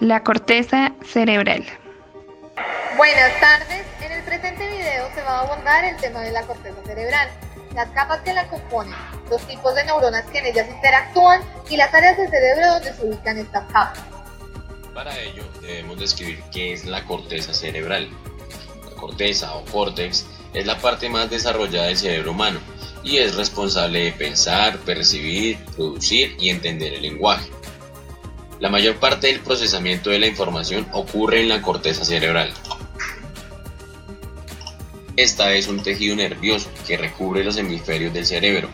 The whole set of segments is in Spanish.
La corteza cerebral. Buenas tardes, en el presente video se va a abordar el tema de la corteza cerebral, las capas que la componen, los tipos de neuronas que en ellas interactúan y las áreas del cerebro donde se ubican estas capas. Para ello debemos describir qué es la corteza cerebral. La corteza o córtex es la parte más desarrollada del cerebro humano y es responsable de pensar, percibir, producir y entender el lenguaje. La mayor parte del procesamiento de la información ocurre en la corteza cerebral. Esta es un tejido nervioso que recubre los hemisferios del cerebro,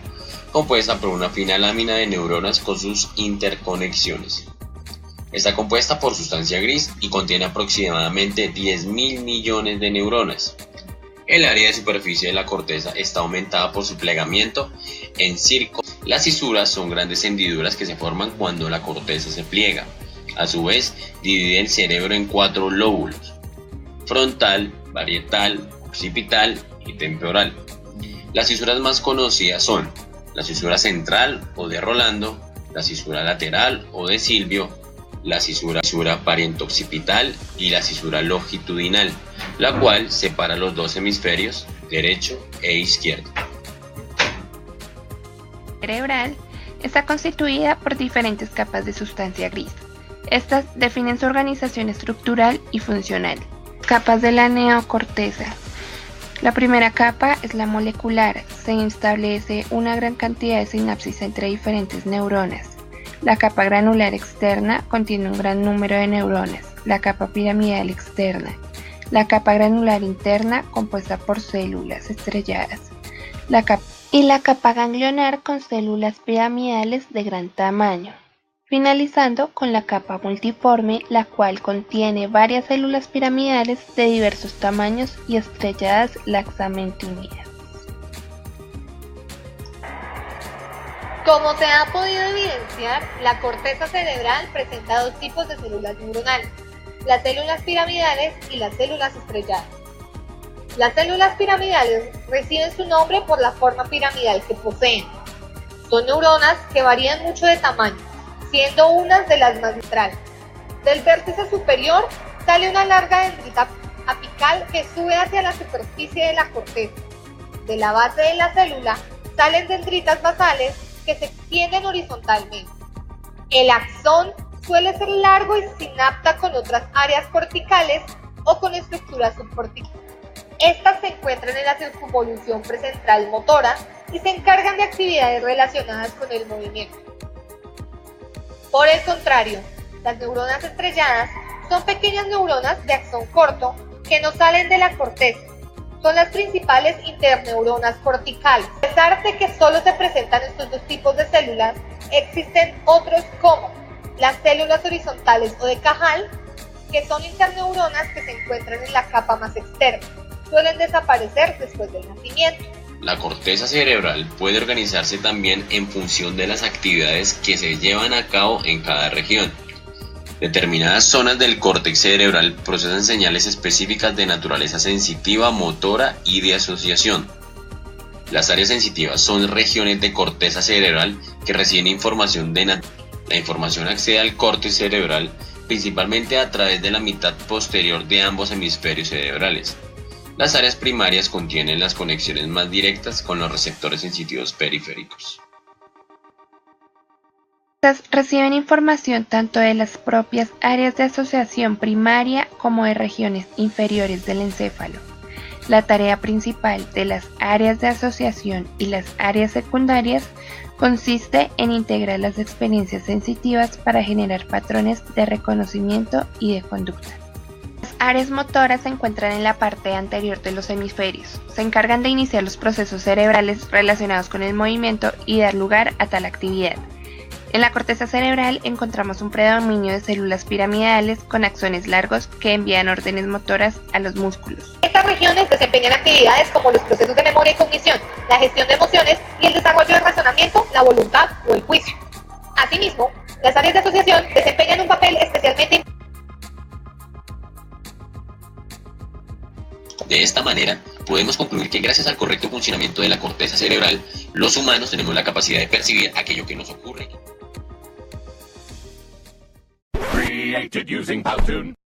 compuesta por una fina lámina de neuronas con sus interconexiones. Está compuesta por sustancia gris y contiene aproximadamente 10.000 millones de neuronas. El área de superficie de la corteza está aumentada por su plegamiento en círculos. Las cisuras son grandes hendiduras que se forman cuando la corteza se pliega. A su vez, divide el cerebro en 4 lóbulos: frontal, parietal, occipital y temporal. Las cisuras más conocidas son la cisura central o de Rolando, la cisura lateral o de Silvio, la cisura parietoccipital y la cisura longitudinal, la cual separa los dos hemisferios, derecho e izquierdo. Cerebral está constituida por diferentes capas de sustancia gris. Estas definen su organización estructural y funcional. Capas de la neocorteza. La primera capa es la molecular. Se establece una gran cantidad de sinapsis entre diferentes neuronas. La capa granular externa contiene un gran número de neuronas. La capa piramidal externa. La capa granular interna compuesta por células estrelladas. La capa ganglionar con células piramidales de gran tamaño. Finalizando con la capa multiforme, la cual contiene varias células piramidales de diversos tamaños y estrelladas laxamente unidas. Como se ha podido evidenciar, la corteza cerebral presenta dos tipos de células neuronales, las células piramidales y las células estrelladas. Las células piramidales reciben su nombre por la forma piramidal que poseen. Son neuronas que varían mucho de tamaño, siendo unas de las más centrales. Del vértice superior sale una larga dendrita apical que sube hacia la superficie de la corteza. De la base de la célula salen dendritas basales que se extienden horizontalmente. El axón suele ser largo y sinapta con otras áreas corticales o con estructuras subcorticales. Estas se encuentran en la circunvolución precentral motora y se encargan de actividades relacionadas con el movimiento. Por el contrario, las neuronas estrelladas son pequeñas neuronas de axón corto que no salen de la corteza. Son las principales interneuronas corticales. A pesar de que solo se presentan estos dos tipos de células, existen otros como las células horizontales o de Cajal, que son interneuronas que se encuentran en la capa más externa. Suelen desaparecer después del nacimiento. La corteza cerebral puede organizarse también en función de las actividades que se llevan a cabo en cada región. Determinadas zonas del córtex cerebral procesan señales específicas de naturaleza sensitiva, motora y de asociación. Las áreas sensitivas son regiones de corteza cerebral que reciben información La información accede al córtex cerebral principalmente a través de la mitad posterior de ambos hemisferios cerebrales. Las áreas primarias contienen las conexiones más directas con los receptores sensitivos periféricos. Estas reciben información tanto de las propias áreas de asociación primaria como de regiones inferiores del encéfalo. La tarea principal de las áreas de asociación y las áreas secundarias consiste en integrar las experiencias sensitivas para generar patrones de reconocimiento y de conducta. Las áreas motoras se encuentran en la parte anterior de los hemisferios. Se encargan de iniciar los procesos cerebrales relacionados con el movimiento y dar lugar a tal actividad. En la corteza cerebral encontramos un predominio de células piramidales con axones largos que envían órdenes motoras a los músculos. Estas regiones desempeñan actividades como los procesos de memoria y cognición, la gestión de emociones y el desarrollo del razonamiento, la voluntad o el juicio. Asimismo, las áreas de asociación desempeñan un papel especialmente importante. De esta manera, podemos concluir que gracias al correcto funcionamiento de la corteza cerebral, los humanos tenemos la capacidad de percibir aquello que nos ocurre. created using Powtoon.